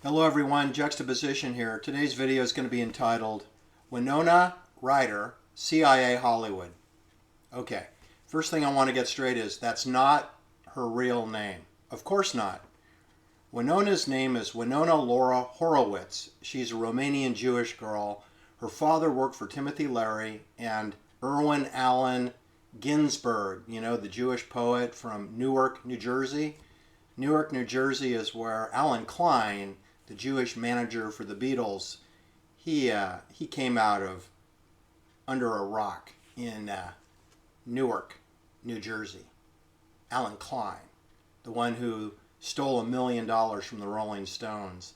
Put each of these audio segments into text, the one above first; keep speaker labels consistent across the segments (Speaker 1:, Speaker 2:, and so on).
Speaker 1: Hello everyone, Juxtaposition here. Today's video is going to be entitled Winona Ryder, CIA Hollywood. Okay, first thing I want to get straight is that's not her real name. Of course not. Winona's name is Winona Laura Horowitz. She's a Romanian Jewish girl. Her father worked for Timothy Leary and Irwin Allen Ginsberg, you know, the Jewish poet from Newark, New Jersey. Newark, New Jersey is where Alan Klein, the Jewish manager for the Beatles, he came out of under a rock in Newark, New Jersey. Alan Klein, the one who stole $1 million from the Rolling Stones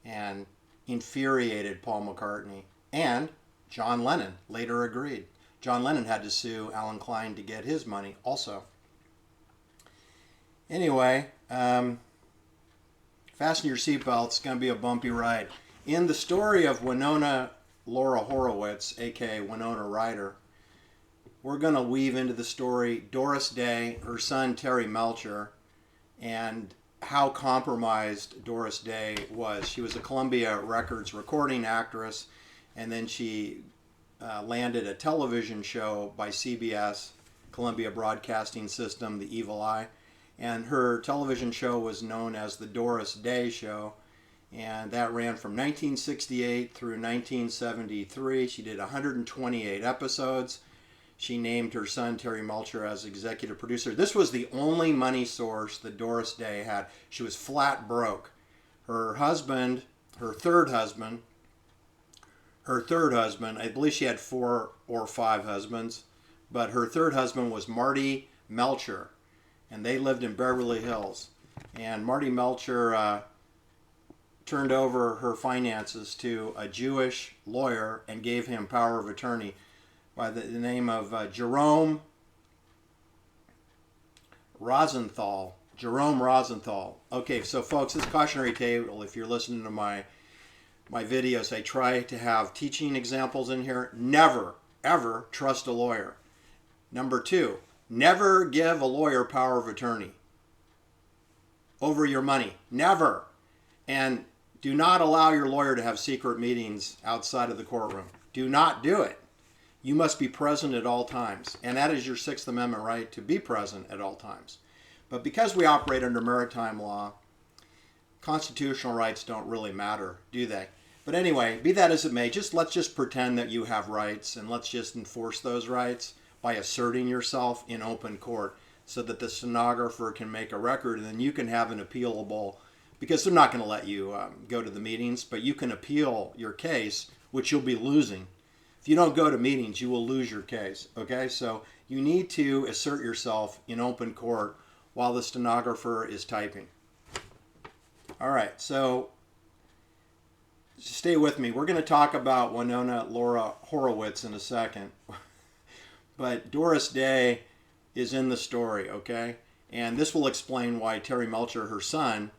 Speaker 1: and infuriated Paul McCartney. And John Lennon later agreed. John Lennon had to sue Alan Klein to get his money also. Anyway, fasten your seatbelts. It's going to be a bumpy ride. In the story of Winona Laura Horowitz, aka Winona Ryder, we're going to weave into the story Doris Day, her son Terry Melcher, and how compromised Doris Day was. She was a Columbia Records recording actress, and then she landed a television show by CBS, Columbia Broadcasting System, The Evil Eye. And her television show was known as the Doris Day Show, and that ran from 1968 through 1973. She did 128 episodes. She named her son Terry Melcher as executive producer. This was the only money source that Doris Day had. She was flat broke. Her husband, her third husband, I believe she had 4 or 5 husbands, but her third husband was Marty Melcher, and they lived in Beverly Hills. And Marty Melcher turned over her finances to a Jewish lawyer and gave him power of attorney by the name of Jerome Rosenthal. Jerome Rosenthal. Okay, so folks, this cautionary table, if you're listening to my videos, I try to have teaching examples in here. Never, ever trust a lawyer. Number 2, never give a lawyer power of attorney over your money. Never. And do not allow your lawyer to have secret meetings outside of the courtroom. Do not do it. You must be present at all times. And that is your 6th Amendment right, to be present at all times. But because we operate under maritime law, constitutional rights don't really matter, do they? But anyway, be that as it may, let's just pretend that you have rights, and let's just enforce those rights by asserting yourself in open court so that the stenographer can make a record, and then you can have an appealable, because they're not going to let you go to the meetings, but you can appeal your case, which you'll be losing. If you don't go to meetings, you will lose your case, okay? So you need to assert yourself in open court while the stenographer is typing. All right, so stay with me. We're going to talk about Winona Laura Horowitz in a second. But Doris Day is in the story, okay? And this will explain why Terry Melcher, her son,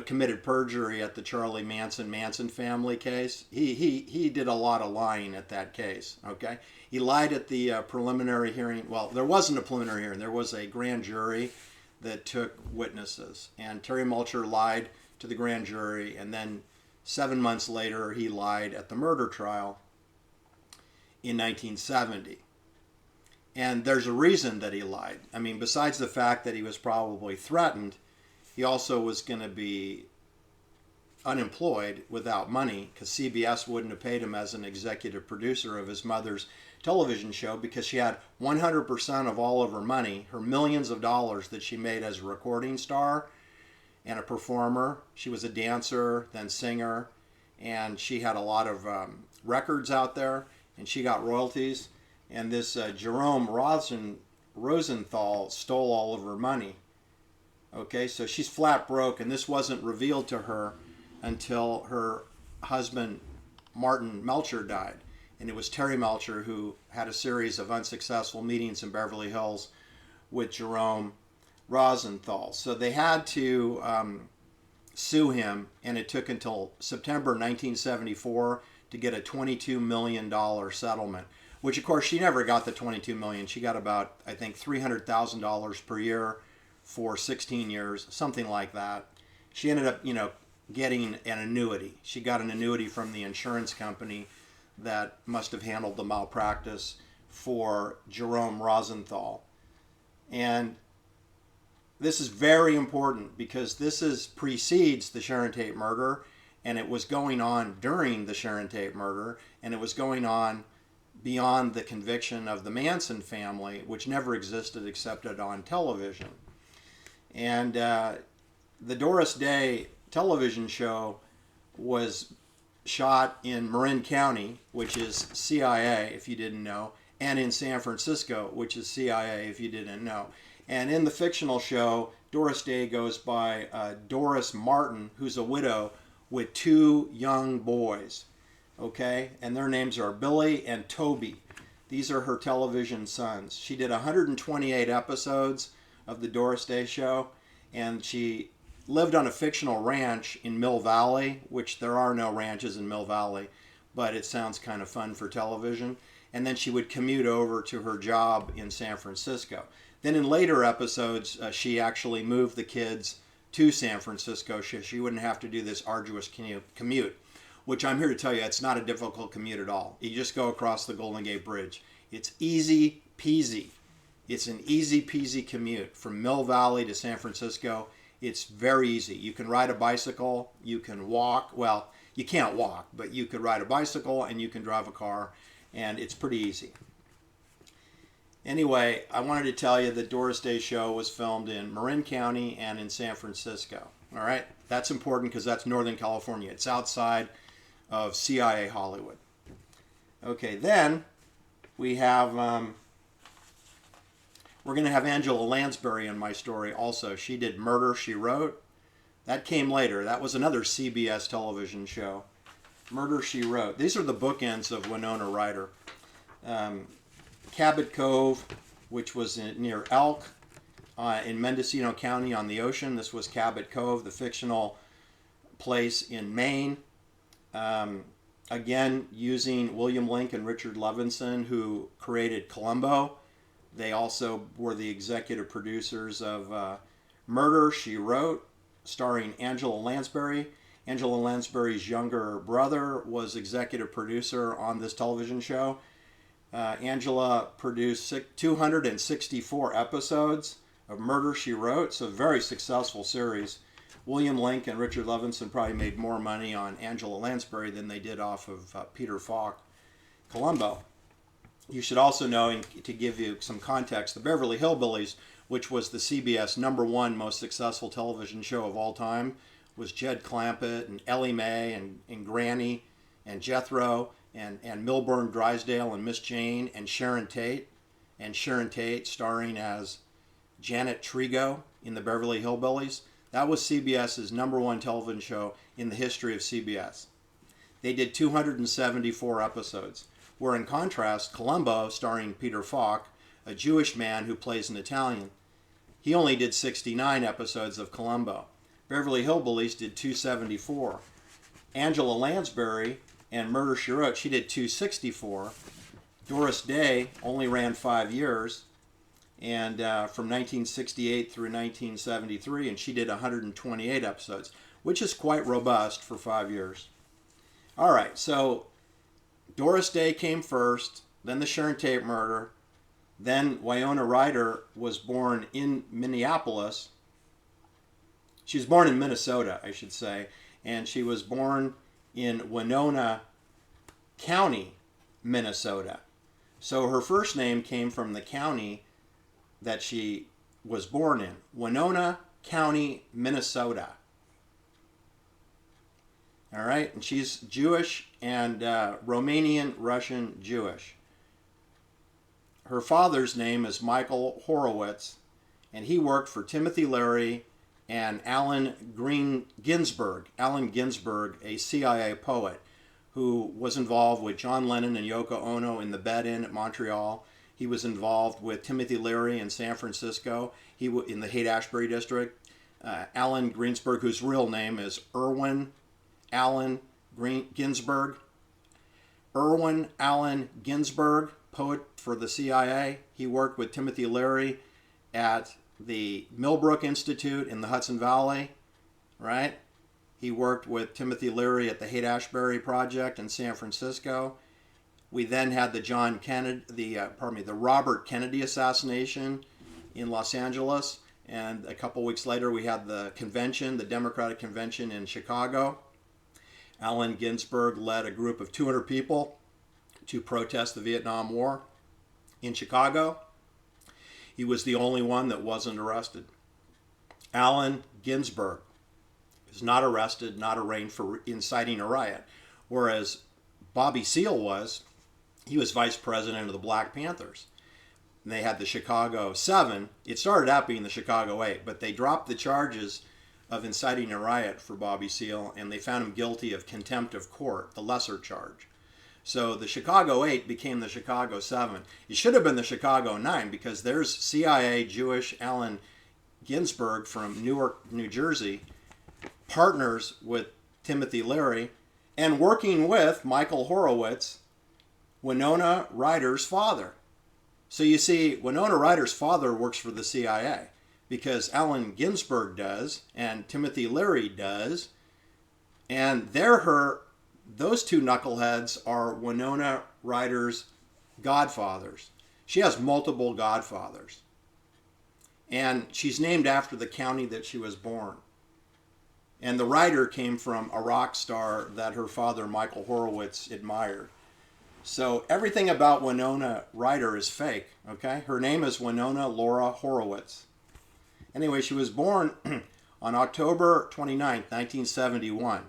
Speaker 1: committed perjury at the Charlie Manson family case. He did a lot of lying at that case, okay? He lied at the preliminary hearing. Well, there wasn't a preliminary hearing. There was a grand jury that took witnesses. And Terry Melcher lied to the grand jury, and then 7 months later, he lied at the murder trial in 1970. And there's a reason that he lied. I mean, besides the fact that he was probably threatened, he also was going to be unemployed without money because CBS wouldn't have paid him as an executive producer of his mother's television show because she had 100% of all of her money, her millions of dollars that she made as a recording star and a performer. She was a dancer, then singer, and she had a lot of records out there, and she got royalties. And this Jerome Rosenthal stole all of her money. Okay, so she's flat broke, and this wasn't revealed to her until her husband, Martin Melcher, died. And it was Terry Melcher who had a series of unsuccessful meetings in Beverly Hills with Jerome Rosenthal. So they had to sue him, and it took until September 1974 to get a $22 million settlement, which of course she never got the $22 million. She got about, I think, $300,000 per year for 16 years, something like that. She ended up, getting an annuity. She got an annuity from the insurance company that must have handled the malpractice for Jerome Rosenthal. And this is very important because precedes the Sharon Tate murder, and it was going on during the Sharon Tate murder, and it was going on beyond the conviction of the Manson family, which never existed except on television. And the Doris Day television show was shot in Marin County, which is CIA, if you didn't know, and in San Francisco, which is CIA, if you didn't know. And in the fictional show, Doris Day goes by Doris Martin, who's a widow with 2 young boys, okay? And their names are Billy and Toby. These are her television sons. She did 128 episodes of the Doris Day show, and she lived on a fictional ranch in Mill Valley, which there are no ranches in Mill Valley, but it sounds kind of fun for television. And then she would commute over to her job in San Francisco. Then in later episodes, she actually moved the kids to San Francisco so she wouldn't have to do this arduous commute, which I'm here to tell you, it's not a difficult commute at all. You just go across the Golden Gate Bridge. It's easy peasy. It's an easy peasy commute from Mill Valley to San Francisco. It's very easy. You can ride a bicycle, you can walk. Well, you can't walk, but you could ride a bicycle and you can drive a car, and it's pretty easy. Anyway, I wanted to tell you that Doris Day show was filmed in Marin County and in San Francisco. All right, that's important because that's Northern California. It's outside of CIA Hollywood. Okay, then we have, we're going to have Angela Lansbury in my story also. She did Murder, She Wrote. That came later. That was another CBS television show. Murder, She Wrote. These are the bookends of Winona Ryder. Cabot Cove, which was near Elk in Mendocino County on the ocean. This was Cabot Cove, the fictional place in Maine. Again, using William Link and Richard Levinson, who created Columbo. They also were the executive producers of Murder, She Wrote, starring Angela Lansbury. Angela Lansbury's younger brother was executive producer on this television show. Angela produced 264 episodes of Murder, She Wrote, so a very successful series. William Link and Richard Levinson probably made more money on Angela Lansbury than they did off of Peter Falk, Columbo. You should also know, to give you some context, the Beverly Hillbillies, which was the CBS #1 most successful television show of all time, was Jed Clampett and Ellie Mae and Granny and Jethro and Milburn Drysdale and Miss Jane and Sharon Tate starring as Janet Trigo in the Beverly Hillbillies. That was CBS's #1 television show in the history of CBS. They did 274 episodes, where in contrast, Columbo, starring Peter Falk, a Jewish man who plays an Italian, he only did 69 episodes of Columbo. Beverly Hillbillies did 274. Angela Lansbury and Murder, She Wrote, she did 264. Doris Day only ran 5 years, and from 1968 through 1973, and she did 128 episodes, which is quite robust for 5 years. All right, so Doris Day came first, then the Sharon Tate murder, then Winona Ryder was born in Minneapolis. She was born in Minnesota, I should say, and she was born in Winona County, Minnesota. So her first name came from the county that she was born in, Winona County, Minnesota. All right, and she's Jewish and Romanian Russian Jewish. Her father's name is Michael Horowitz, and he worked for Timothy Leary and Allen Ginsberg, a CIA poet who was involved with John Lennon and Yoko Ono in the Bed-In at Montreal. He was involved with Timothy Leary in San Francisco, in the Haight-Ashbury district. Allen Ginsberg, whose real name is Irwin Allen Ginsberg. Irwin Allen Ginsberg, poet for the CIA. He worked with Timothy Leary at the Millbrook Institute in the Hudson Valley, right? He worked with Timothy Leary at the Haight-Ashbury Project in San Francisco. We then had the the Robert Kennedy assassination in Los Angeles, and a couple weeks later we had the convention, the Democratic Convention in Chicago. Allen Ginsberg led a group of 200 people to protest the Vietnam War in Chicago. He was the only one that wasn't arrested. Allen Ginsberg was not arrested, not arraigned for inciting a riot, whereas Bobby Seale was. He was vice president of the Black Panthers. And they had the Chicago 7. It started out being the Chicago 8, but they dropped the charges of inciting a riot for Bobby Seale, and they found him guilty of contempt of court, the lesser charge. So the Chicago 8 became the Chicago 7. It should have been the Chicago 9, because there's CIA Jewish Allen Ginsberg from Newark, New Jersey, partners with Timothy Leary, and working with Michael Horowitz, Winona Ryder's father. So you see, Winona Ryder's father works for the CIA because Allen Ginsberg does and Timothy Leary does, and those two knuckleheads are Winona Ryder's godfathers. She has multiple godfathers, and she's named after the county that she was born. And the Ryder came from a rock star that her father, Michael Horowitz, admired. So everything about Winona Ryder is fake, okay? Her name is Winona Laura Horowitz. Anyway, she was born on October 29th, 1971.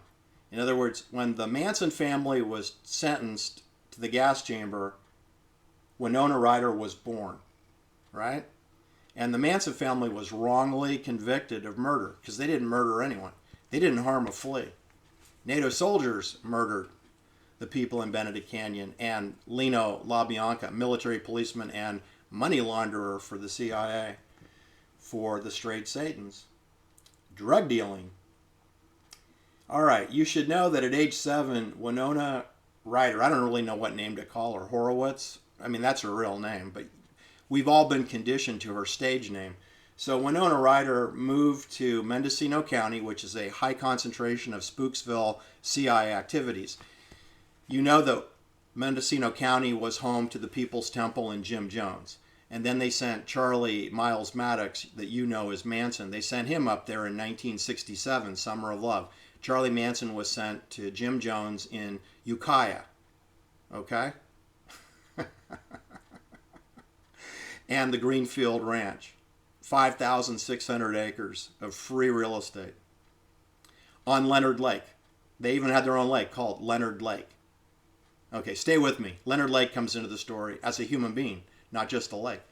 Speaker 1: In other words, when the Manson family was sentenced to the gas chamber, Winona Ryder was born, right? And the Manson family was wrongly convicted of murder because they didn't murder anyone. They didn't harm a flea. NATO soldiers murdered the people in Benedict Canyon, and Lino LaBianca, military policeman and money launderer for the CIA, for the Straight Satans. Drug dealing. All right, you should know that at age 7, Winona Ryder, I don't really know what name to call her, Horowitz. I mean, that's her real name, but we've all been conditioned to her stage name. So Winona Ryder moved to Mendocino County, which is a high concentration of Spooksville CIA activities. You know that Mendocino County was home to the People's Temple and Jim Jones. And then they sent Charlie Miles Maddox, that you know as Manson. They sent him up there in 1967, Summer of Love. Charlie Manson was sent to Jim Jones in Ukiah. Okay? And the Greenfield Ranch. 5,600 acres of free real estate on Leonard Lake. They even had their own lake called Leonard Lake. Okay, stay with me. Leonard Lake comes into the story as a human being, not just a lake.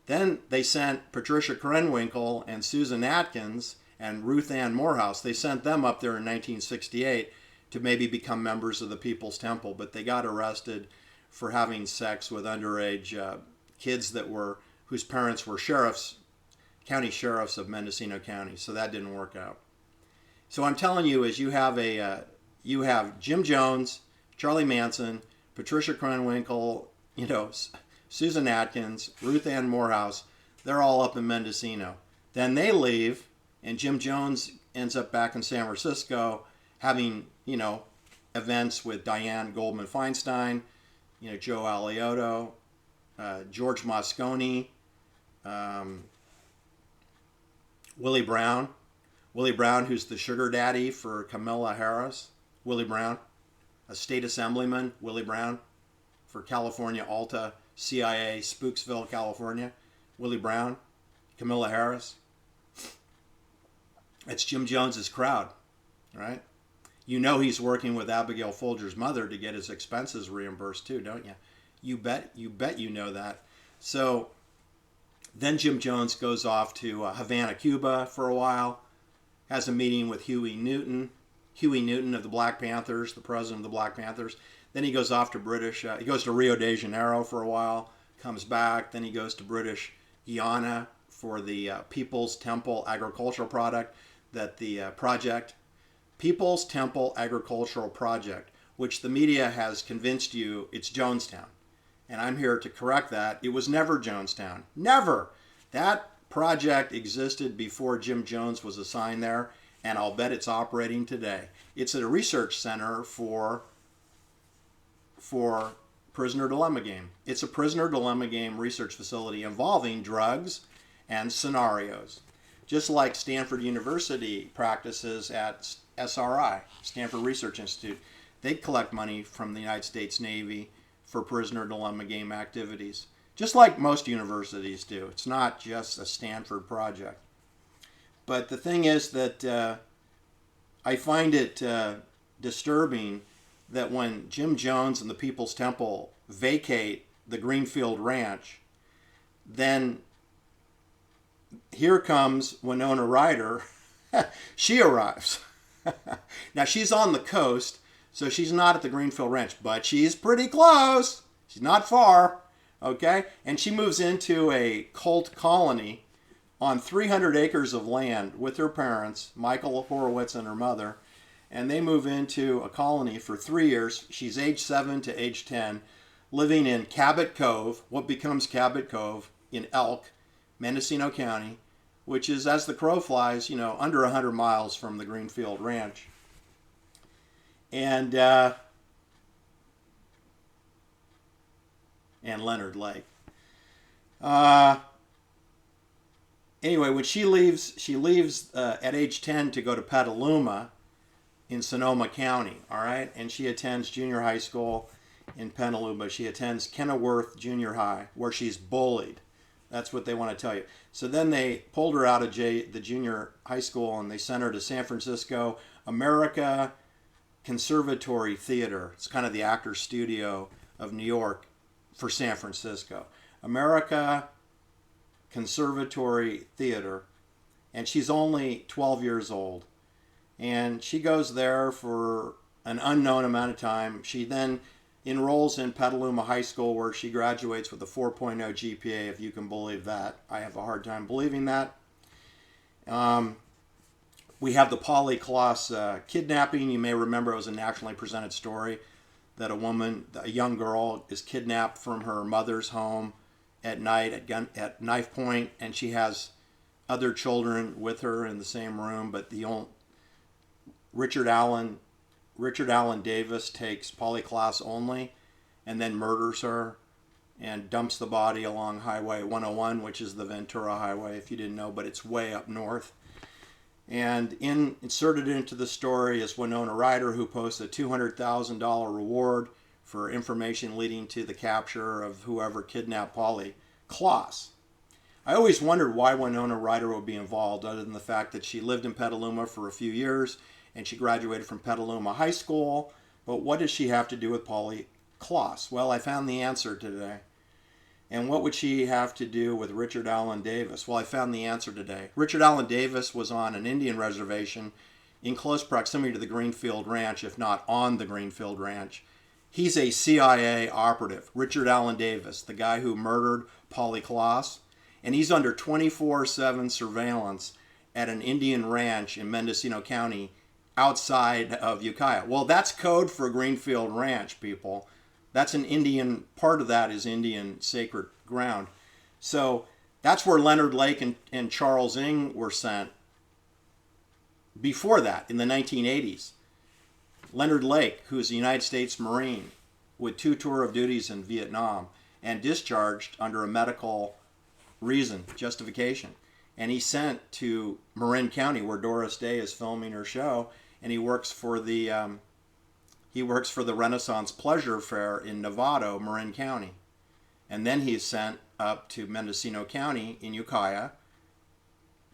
Speaker 1: Then they sent Patricia Krenwinkel and Susan Atkins and Ruth Ann Morehouse. They sent them up there in 1968 to maybe become members of the People's Temple, but they got arrested for having sex with underage kids whose parents were sheriffs, county sheriffs of Mendocino County. So that didn't work out. So I'm telling you, is you have Jim Jones, Charlie Manson, Patricia Krenwinkel, Susan Atkins, Ruth Ann Morehouse. They're all up in Mendocino. Then they leave, and Jim Jones ends up back in San Francisco having, events with Diane Goldman Feinstein, Joe Alioto, George Moscone, Willie Brown, who's the sugar daddy for Kamala Harris. Willie Brown, a state assemblyman, Willie Brown, for California Alta, CIA, Spooksville, California. Willie Brown, Kamala Harris. That's Jim Jones's crowd, right? You know he's working with Abigail Folger's mother to get his expenses reimbursed too, don't you? You bet you know that. So then Jim Jones goes off to Havana, Cuba for a while, has a meeting with Huey Newton of the Black Panthers, the president of the Black Panthers. Then he goes off to he goes to Rio de Janeiro for a while, comes back. Then he goes to British Guiana for the People's Temple Agricultural Project, People's Temple Agricultural Project, which the media has convinced you it's Jonestown. And I'm here to correct that. It was never Jonestown. Never. That project existed before Jim Jones was assigned there, and I'll bet it's operating today. It's a research center for prisoner dilemma game. It's a prisoner dilemma game research facility involving drugs and scenarios, just like Stanford University practices at SRI, Stanford Research Institute. They collect money from the United States Navy for prisoner dilemma game activities, just like most universities do. It's not just a Stanford project. But the thing is that I find it disturbing that when Jim Jones and the People's Temple vacate the Greenfield Ranch, then here comes Winona Ryder. She arrives. Now, she's on the coast, so she's not at the Greenfield Ranch, but she's pretty close. She's not far, okay? And she moves into a cult colony on 300 acres of land with her parents, Michael Horowitz and her mother, and they move into a colony for 3 years. She's age 7 to age 10, living in Cabot Cove, what becomes Cabot Cove in Elk, Mendocino County, which is, as the crow flies, under 100 miles from the Greenfield Ranch. And Leonard Lake. Anyway, when she leaves at age 10 to go to Petaluma in Sonoma County, all right? And she attends junior high school in Petaluma. She attends Kenilworth Junior High, where she's bullied. That's what they want to tell you. So then they pulled her out of the junior high school and they sent her to San Francisco America Conservatory Theater. It's kind of the actor's studio of New York for San Francisco. America Conservatory Theater. And she's only 12 years old. And she goes there for an unknown amount of time. She then enrolls in Petaluma High School, where she graduates with a 4.0 GPA, if you can believe that. I have a hard time believing that. We have the Polly Klaas kidnapping. You may remember it was a nationally presented story that a young girl, is kidnapped from her mother's home at night at knife point, and she has other children with her in the same room, but Richard Allen Davis takes Polly Klaas only and then murders her and dumps the body along Highway 101, which is the Ventura Highway, if you didn't know, but it's way up north. And inserted into the story is Winona Ryder, who posts a $200,000 reward for information leading to the capture of whoever kidnapped Polly Klaas. I always wondered why Winona Ryder would be involved, other than the fact that she lived in Petaluma for a few years and she graduated from Petaluma High School. But what does she have to do with Polly Klaas? Well, I found the answer today. And what would she have to do with Richard Allen Davis? Well, I found the answer today. Richard Allen Davis was on an Indian reservation in close proximity to the Greenfield Ranch, if not on the Greenfield Ranch. He's a CIA operative, Richard Allen Davis, the guy who murdered Polly Klaas. And he's under 24/7 surveillance at an Indian ranch in Mendocino County outside of Ukiah. Well, that's code for Greenfield Ranch, people. That's an Indian, part of that is Indian sacred ground. So that's where Leonard Lake and Charles Ng were sent before that, in the 1980s. Leonard Lake, who is a United States Marine with 2 tour of duties in Vietnam and discharged under a medical justification. And he's sent to Marin County, where Doris Day is filming her show, and he works for the Renaissance Pleasure Fair in Novato, Marin County. And then he's sent up to Mendocino County in Ukiah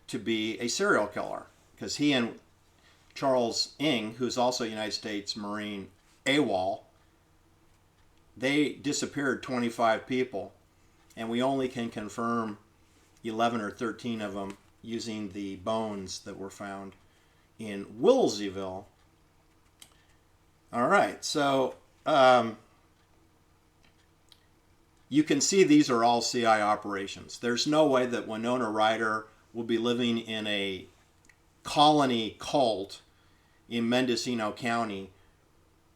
Speaker 1: to be a serial killer, because he and Charles Ng, who's also a United States Marine AWOL, they disappeared 25 people, and we only can confirm 11 or 13 of them using the bones that were found in Wilseyville. All right, so you can see these are all CI operations. There's no way that Winona Ryder will be living in a colony cult in Mendocino County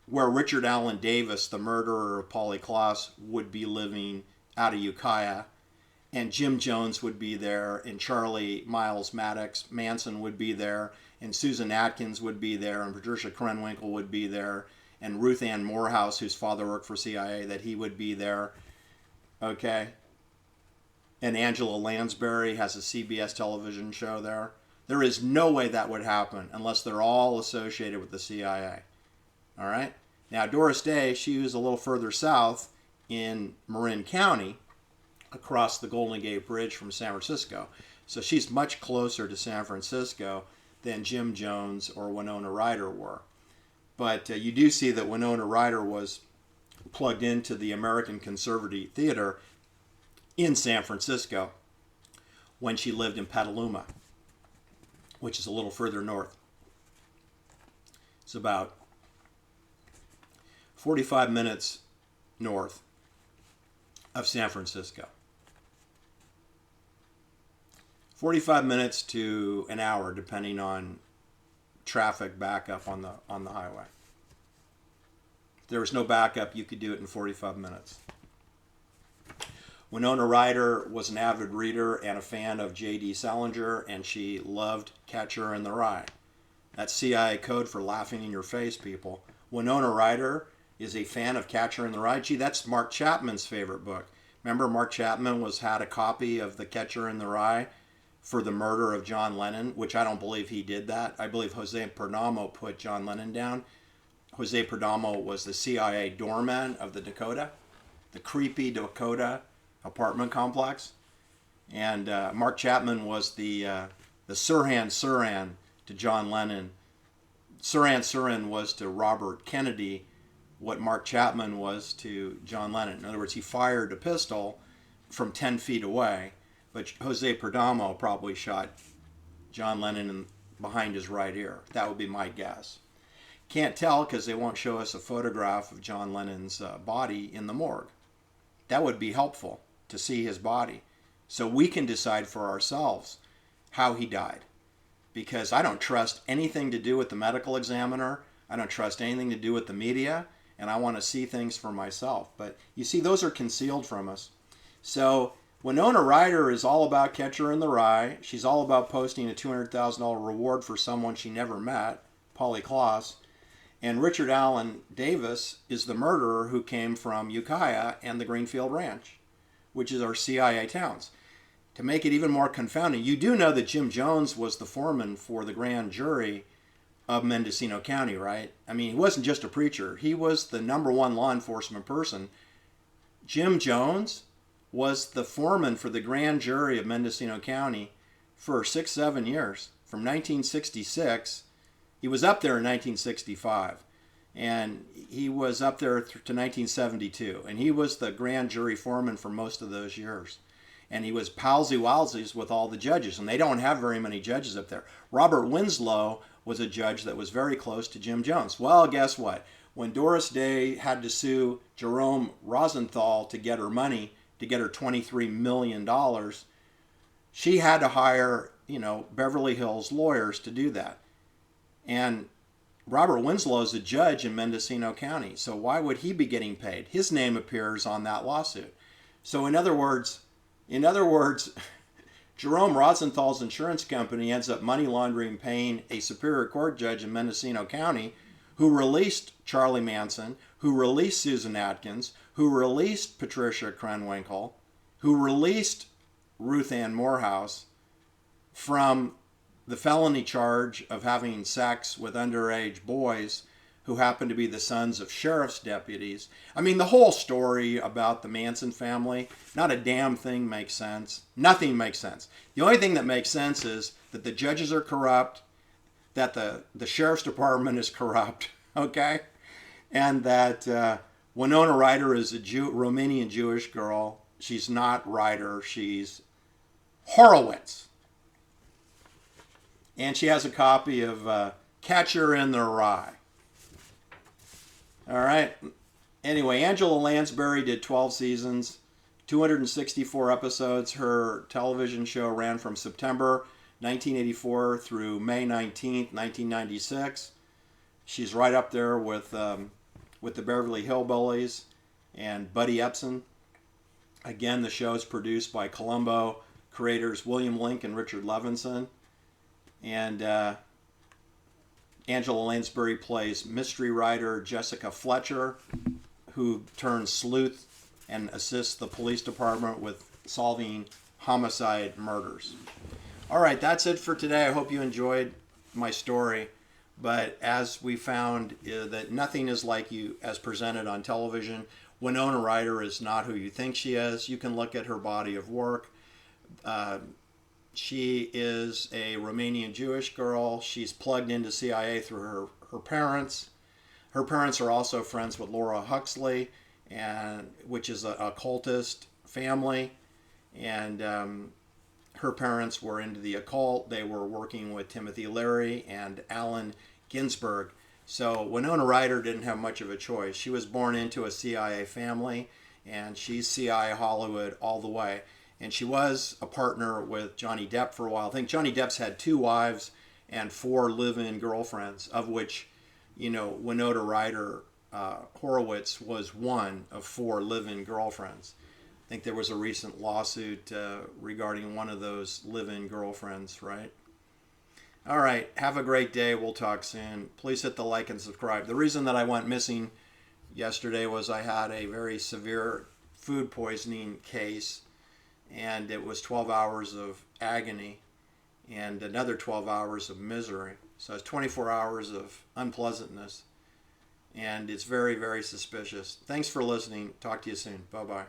Speaker 1: where Richard Allen Davis, the murderer of Polly Klaas, would be living out of Ukiah, and Jim Jones would be there, and Charlie Miles Maddox Manson would be there, and Susan Atkins would be there, and Patricia Krenwinkel would be there, and Ruth Ann Morehouse, whose father worked for CIA, that he would be there. Okay. And Angela Lansbury has a CBS television show there. There is no way that would happen unless they're all associated with the CIA. All right. Now, Doris Day, she was a little further south in Marin County, across the Golden Gate Bridge from San Francisco. So she's much closer to San Francisco than Jim Jones or Winona Ryder were. But you do see that Winona Ryder was plugged into the American Conservative Theater in San Francisco when she lived in Petaluma, which is a little further north. It's about 45 minutes north of San Francisco. 45 minutes to an hour, depending on traffic backup on the highway. If there was no backup, you could do it in 45 minutes. Winona Ryder was an avid reader and a fan of J.D. Salinger, and she loved Catcher in the Rye. That's CIA code for laughing in your face, people. Winona Ryder is a fan of Catcher in the Rye. Gee, that's Mark Chapman's favorite book. Remember, Mark Chapman had a copy of The Catcher in the Rye for the murder of John Lennon, which I don't believe he did that. I believe Jose Perdomo put John Lennon down. Jose Perdomo was the CIA doorman of the Dakota, the creepy Dakota apartment complex. And Mark Chapman was the Sirhan Sirhan to John Lennon. Sirhan Sirhan was to Robert Kennedy what Mark Chapman was to John Lennon. In other words, he fired a pistol from 10 feet away, but Jose Perdomo probably shot John Lennon behind his right ear. That would be my guess. Can't tell because they won't show us a photograph of John Lennon's body in the morgue. That would be helpful to see his body so we can decide for ourselves how he died. Because I don't trust anything to do with the medical examiner. I don't trust anything to do with the media. And I want to see things for myself. But you see, those are concealed from us. So Winona Ryder is all about Catcher in the Rye. She's all about posting a $200,000 reward for someone she never met, Polly Klaas. And Richard Allen Davis is the murderer who came from Ukiah and the Greenfield Ranch, which is our CIA towns. To make it even more confounding, you do know that Jim Jones was the foreman for the grand jury of Mendocino County, right? I mean, he wasn't just a preacher. He was the number one law enforcement person. Jim Jones was the foreman for the grand jury of Mendocino County for 6-7 years, from 1966. He was up there in 1965, and he was up there to 1972, and he was the grand jury foreman for most of those years. And he was palsy-walsies with all the judges, and they don't have very many judges up there. Robert Winslow was a judge that was very close to Jim Jones. Well, guess what? When Doris Day had to sue Jerome Rosenthal to get her money, to get her $23 million, she had to hire, Beverly Hills lawyers to do that. And Robert Winslow is a judge in Mendocino County, so why would he be getting paid? His name appears on that lawsuit. So in other words, Jerome Rosenthal's insurance company ends up money laundering, paying a Superior Court judge in Mendocino County who released Charlie Manson, who released Susan Atkins, who released Patricia Krenwinkel, who released Ruth Ann Morehouse from the felony charge of having sex with underage boys who happen to be the sons of sheriff's deputies. I mean, the whole story about the Manson family, not a damn thing makes sense. Nothing makes sense. The only thing that makes sense is that the judges are corrupt, that the sheriff's department is corrupt, okay? And that Winona Ryder is a Romanian Jewish girl. She's not Ryder, she's Horowitz. And she has a copy of Catcher in the Rye. All right. Anyway, Angela Lansbury did 12 seasons, 264 episodes. Her television show ran from September 1984 through May 19th, 1996. She's right up there with the Beverly Hillbillies and Buddy Epson. Again, the show is produced by Columbo creators William Link and Richard Levinson. And Angela Lansbury plays mystery writer Jessica Fletcher, who turns sleuth and assists the police department with solving homicide murders. All right, that's it for today. I hope you enjoyed my story. But as we found, that nothing is like you as presented on television. Winona Ryder is not who you think she is. You can look at her body of work. She is a Romanian Jewish girl. She's plugged into CIA through her parents. Her parents are also friends with Laura Huxley, which is a occultist family. And her parents were into the occult. They were working with Timothy Leary and Allen Ginsberg. So Winona Ryder didn't have much of a choice. She was born into a CIA family, and she's CIA Hollywood all the way. And she was a partner with Johnny Depp for a while. I think Johnny Depp's had 2 wives and 4 live-in girlfriends, of which, Winona Ryder Horowitz was one of 4 live-in girlfriends. I think there was a recent lawsuit regarding one of those live-in girlfriends, right? All right, have a great day. We'll talk soon. Please hit the like and subscribe. The reason that I went missing yesterday was I had a very severe food poisoning case, and it was 12 hours of agony and another 12 hours of misery. So it's 24 hours of unpleasantness, and it's very, very suspicious. Thanks for listening. Talk to you soon. Bye-bye.